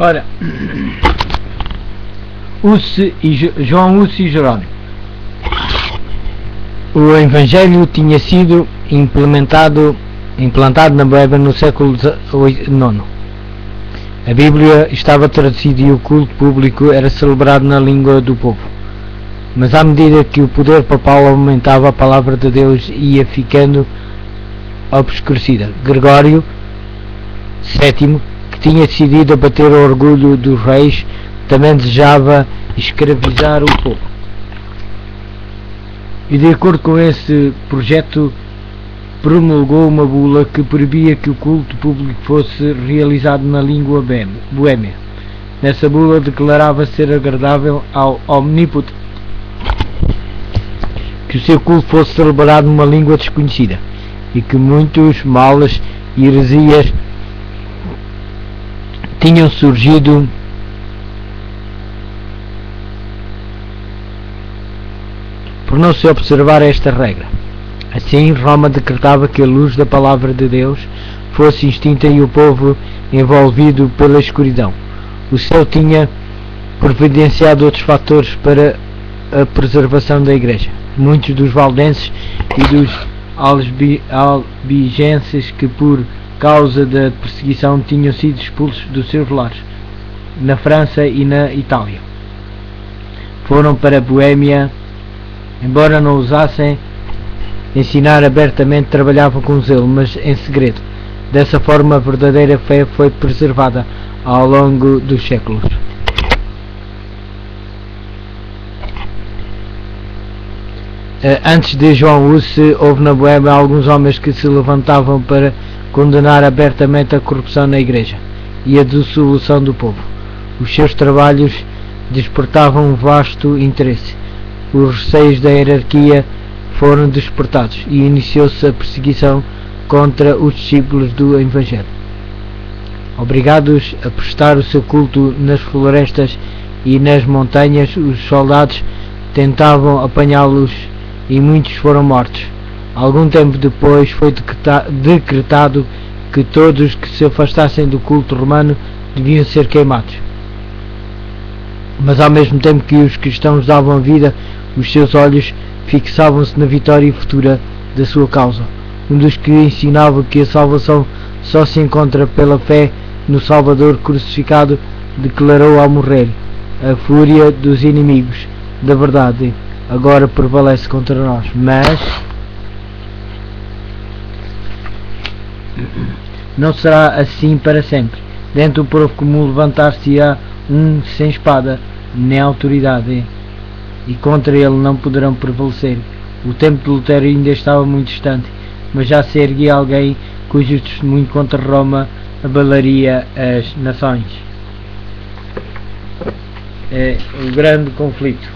Ora, João Huss e Jerónimo. O Evangelho tinha sido implantado na Boémia no século IX. A Bíblia estava traduzida e o culto público era celebrado na língua do povo. Mas à medida que o poder papal aumentava, a palavra de Deus ia ficando obscurecida. Gregório VII, que tinha decidido abater o orgulho dos reis, também desejava escravizar o povo. E de acordo com esse projeto, promulgou uma bula que proibia que o culto público fosse realizado na língua boêmia. Nessa bula declarava ser agradável ao Omnipotente que o seu culto fosse celebrado numa língua desconhecida e que muitos males e heresias tinham surgido por não se observar esta regra. Assim, Roma decretava que a luz da palavra de Deus fosse extinta e o povo envolvido pela escuridão. O céu tinha providenciado outros fatores para a preservação da igreja. Muitos dos valdenses e dos albigenses que por causa da perseguição tinham sido expulsos dos seus lares, na França e na Itália, foram para a Boêmia. Embora não ousassem ensinar abertamente, trabalhavam com zelo, mas em segredo. Dessa forma, a verdadeira fé foi preservada ao longo dos séculos. Antes de João Huss, houve na Boêmia alguns homens que se levantavam para condenar abertamente a corrupção na igreja e a dissolução do povo. Os seus trabalhos despertavam um vasto interesse. Os receios da hierarquia foram despertados e iniciou-se a perseguição contra os discípulos do Evangelho. Obrigados a prestar o seu culto nas florestas e nas montanhas, os soldados tentavam apanhá-los e muitos foram mortos. Algum tempo depois foi decretado que todos que se afastassem do culto romano deviam ser queimados. Mas ao mesmo tempo que os cristãos davam vida, os seus olhos fixavam-se na vitória futura da sua causa. Um dos que ensinava que a salvação só se encontra pela fé no Salvador crucificado declarou ao morrer: a fúria dos inimigos da verdade agora prevalece contra nós, mas não será assim para sempre. Dentro do povo comum levantar-se-á um sem espada nem autoridade, e contra ele não poderão prevalecer. O tempo de Lutero ainda estava muito distante, mas já se erguia alguém cujo testemunho contra Roma abalaria as nações. É o grande conflito,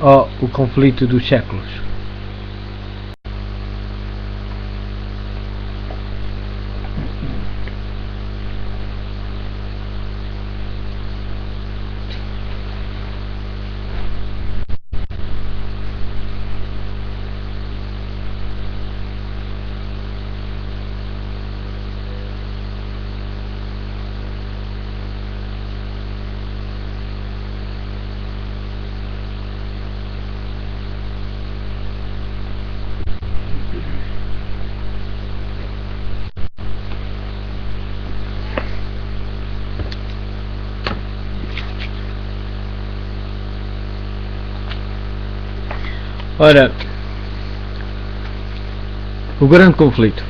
ou o conflito dos séculos. Ora, o grande conflito.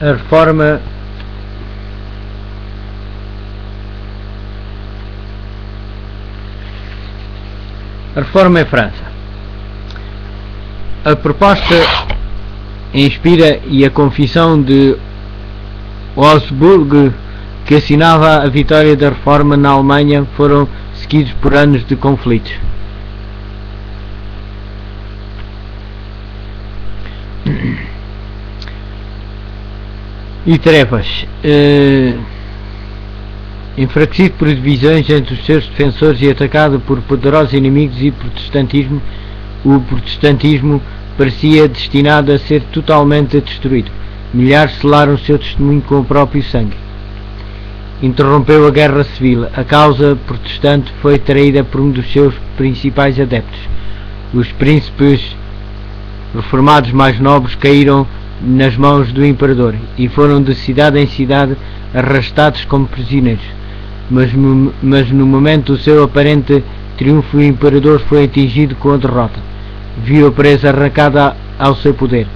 A reforma em França. A proposta inspira e a confissão de O Augsburg, que assinava a vitória da Reforma na Alemanha, foram seguidos por anos de conflitos. E trevas. Enfraquecido por divisões entre os seus defensores e atacado por poderosos inimigos e protestantismo, o protestantismo parecia destinado a ser totalmente destruído. Milhares selaram o seu testemunho com o próprio sangue. Interrompeu a guerra civil. A causa protestante foi traída por um dos seus principais adeptos. Os príncipes reformados mais nobres caíram nas mãos do imperador e foram de cidade em cidade arrastados como prisioneiros. Mas no momento do seu aparente triunfo, o imperador foi atingido com a derrota. Viu a presa arrancada ao seu poder,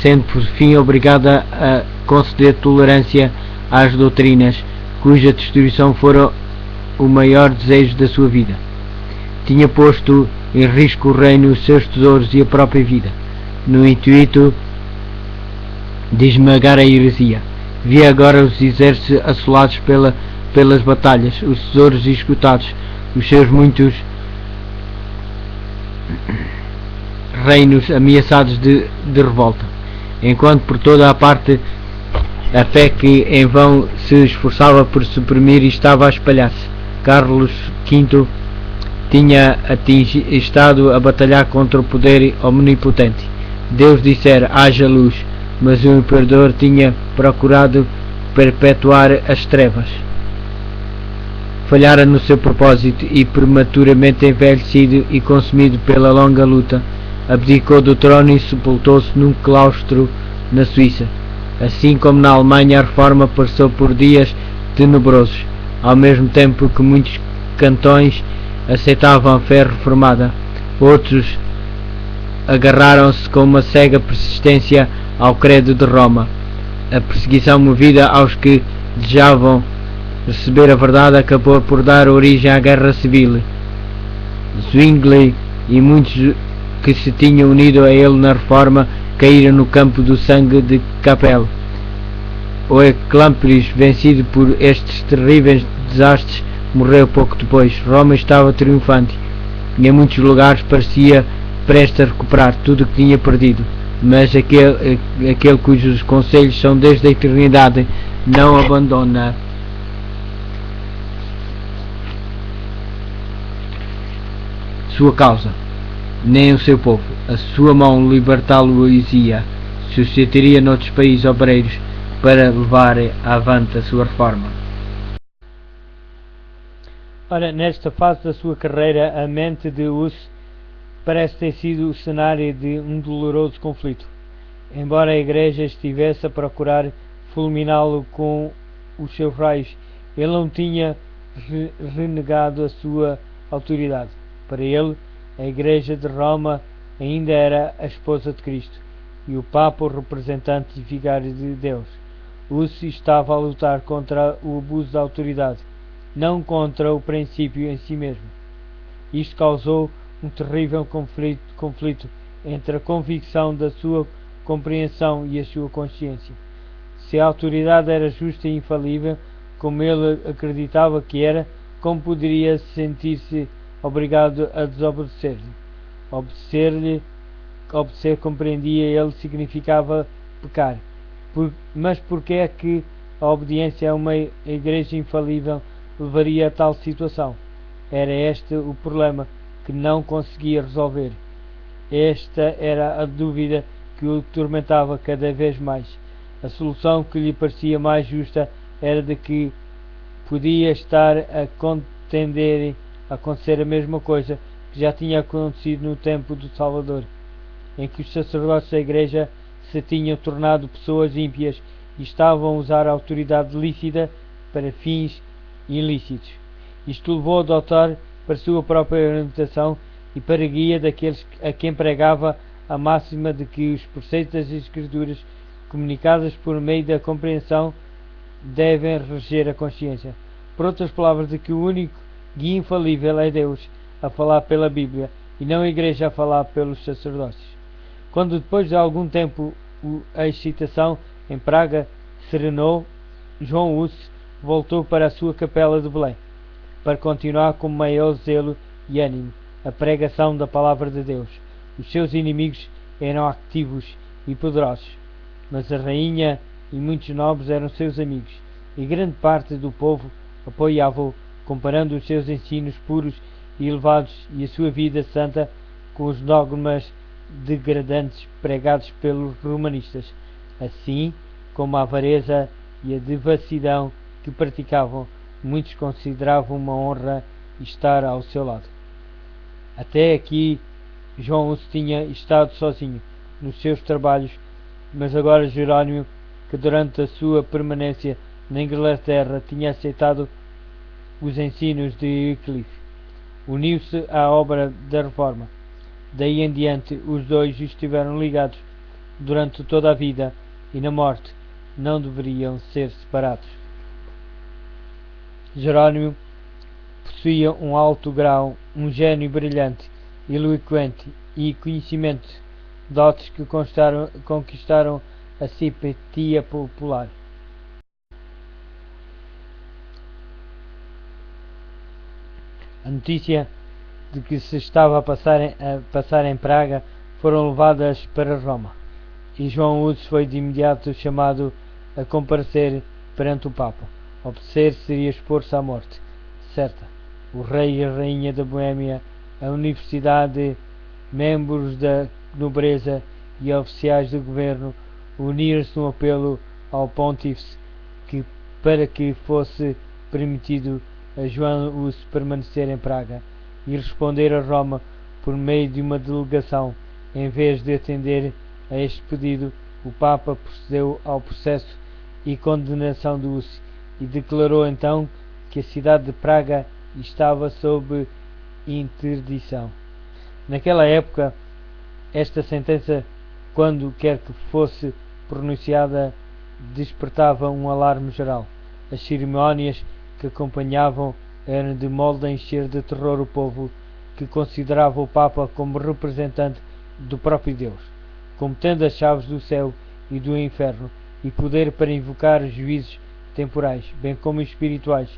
sendo por fim obrigada a conceder tolerância às doutrinas cuja destruição fora o maior desejo da sua vida. Tinha posto em risco o reino, os seus tesouros e a própria vida, no intuito de esmagar a heresia. Via agora os exércitos assolados pelas batalhas, os tesouros esgotados, os seus muitos reinos ameaçados de revolta, enquanto por toda a parte a fé que em vão se esforçava por suprimir estava a espalhar-se. Carlos V tinha estado a batalhar contra o poder omnipotente. Deus dissera: haja luz, mas o imperador tinha procurado perpetuar as trevas. Falhara no seu propósito e, prematuramente envelhecido e consumido pela longa luta, abdicou do trono e sepultou-se num claustro na Suíça. Assim como na Alemanha, a reforma passou por dias tenebrosos, ao mesmo tempo que muitos cantões aceitavam a fé reformada. Outros agarraram-se com uma cega persistência ao credo de Roma. A perseguição movida aos que desejavam receber a verdade acabou por dar origem à guerra civil. Zwingli e muitos que se tinham unido a ele na reforma caíram no campo do sangue de Capel. O Eclampris, vencido por estes terríveis desastres, morreu pouco depois. Roma estava triunfante e em muitos lugares parecia prestes a recuperar tudo o que tinha perdido, mas aquele cujos conselhos são desde a eternidade não abandona sua causa, nem o seu povo. A sua mão libertá-lo-ia, suscitaria noutros países obreiros para levar avante a sua reforma. Ora, nesta fase da sua carreira, a mente de Hus parece ter sido o cenário de um doloroso conflito. Embora a Igreja estivesse a procurar fulminá-lo com os seus raios, ele não tinha renegado a sua autoridade. Para ele, a Igreja de Roma ainda era a esposa de Cristo e o Papa o representante e vigário de Deus. Hus estava a lutar contra o abuso da autoridade, não contra o princípio em si mesmo. Isto causou um terrível conflito entre a convicção da sua compreensão e a sua consciência. Se a autoridade era justa e infalível, como ele acreditava que era, como poderia sentir-se obrigado a desobedecer-lhe? Obedecer, compreendia ele, significava pecar. Mas porquê é que a obediência a uma igreja infalível levaria a tal situação? Era este o problema que não conseguia resolver. Esta era a dúvida que o atormentava cada vez mais. A solução que lhe parecia mais justa era de que podia estar a acontecer a mesma coisa que já tinha acontecido no tempo do Salvador, em que os sacerdotes da Igreja se tinham tornado pessoas ímpias e estavam a usar a autoridade lícita para fins ilícitos. Isto levou a adotar para sua própria orientação e para guia daqueles a quem pregava a máxima de que os preceitos das Escrituras, comunicadas por meio da compreensão, devem reger a consciência. Por outras palavras, de que o único guia infalível é Deus a falar pela Bíblia e não a Igreja a falar pelos sacerdotes. Quando depois de algum tempo a excitação em Praga serenou, João Hus voltou para a sua capela de Belém, para continuar com maior zelo e ânimo a pregação da palavra de Deus. Os seus inimigos eram ativos e poderosos, mas a rainha e muitos nobres eram seus amigos, e grande parte do povo apoiava-o, comparando os seus ensinos puros e elevados e a sua vida santa com os dogmas degradantes pregados pelos romanistas, assim como a avareza e a devassidão que praticavam. Muitos consideravam uma honra estar ao seu lado. Até aqui João Hus tinha estado sozinho nos seus trabalhos, mas agora Jerónimo, que durante a sua permanência na Inglaterra tinha aceitado os ensinos de Wycliffe, uniu-se à obra da Reforma. Daí em diante os dois estiveram ligados durante toda a vida, e na morte não deveriam ser separados. Jerónimo possuía um alto grau, um gênio brilhante, eloquente e conhecimento, dotes que conquistaram a simpatia popular. A notícia de que se estava a passar em Praga foram levadas para Roma, e João Hus foi de imediato chamado a comparecer perante o Papa. Obedecer seria expor-se à morte certa. O rei e a rainha da Boêmia, a universidade, membros da nobreza e oficiais do governo uniram-se num apelo ao pontífice para que fosse permitido a João Hus permanecer em Praga e responder a Roma por meio de uma delegação. Em vez de atender a este pedido, o Papa procedeu ao processo e condenação de Hus e declarou então que a cidade de Praga estava sob interdição. Naquela época, esta sentença, quando quer que fosse pronunciada, despertava um alarme geral. As cerimónias que acompanhavam eram de modo a encher de terror o povo, que considerava o Papa como representante do próprio Deus, como tendo as chaves do céu e do inferno e poder para invocar juízos temporais, bem como espirituais.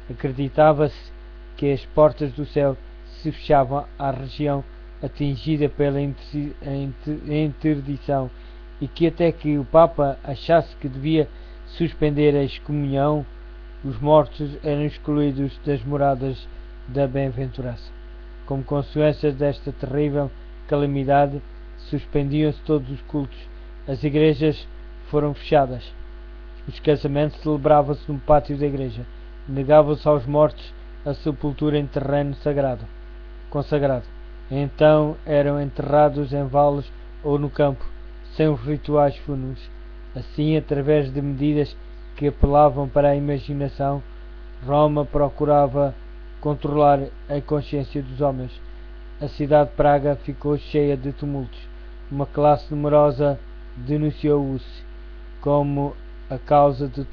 Acreditava-se que as portas do céu se fechavam à região atingida pela interdição, e que até que o Papa achasse que devia suspender a excomunhão, os mortos eram excluídos das moradas da bem-aventurança. Como consequência desta terrível calamidade, suspendiam-se todos os cultos, as igrejas foram fechadas, os casamentos celebravam-se no pátio da igreja, negava-se aos mortos a sepultura em terreno consagrado. Então eram enterrados em vales ou no campo, sem os rituais fúnebres. Assim, através de medidas que apelavam para a imaginação, Roma procurava controlar a consciência dos homens. A cidade de Praga ficou cheia de tumultos. Uma classe numerosa denunciou-se como a causa de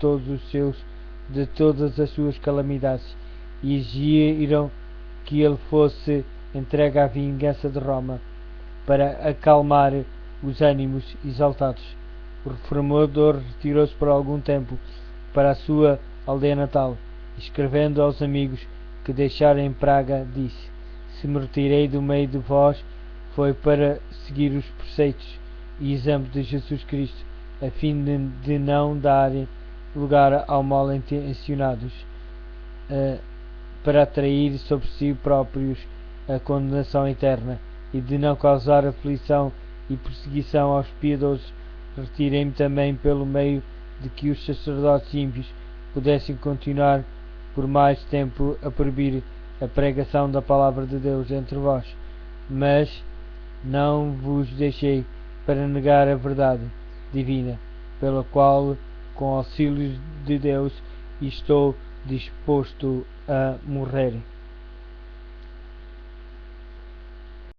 todas as suas calamidades, e exigiram que ele fosse entregue à vingança de Roma para acalmar os ânimos exaltados. O reformador retirou-se por algum tempo para a sua aldeia natal, escrevendo aos amigos que deixara em Praga, disse: se me retirei do meio de vós, foi para seguir os preceitos e exemplo de Jesus Cristo, a fim de não dar lugar ao mal intencionados, para atrair sobre si próprios a condenação eterna, e de não causar aflição e perseguição aos piedosos. Retirei-me também pelo meio de que os sacerdotes ímpios pudessem continuar por mais tempo a proibir a pregação da palavra de Deus entre vós, mas não vos deixei para negar a verdade divina, pela qual, com auxílio de Deus, estou disposto a morrer.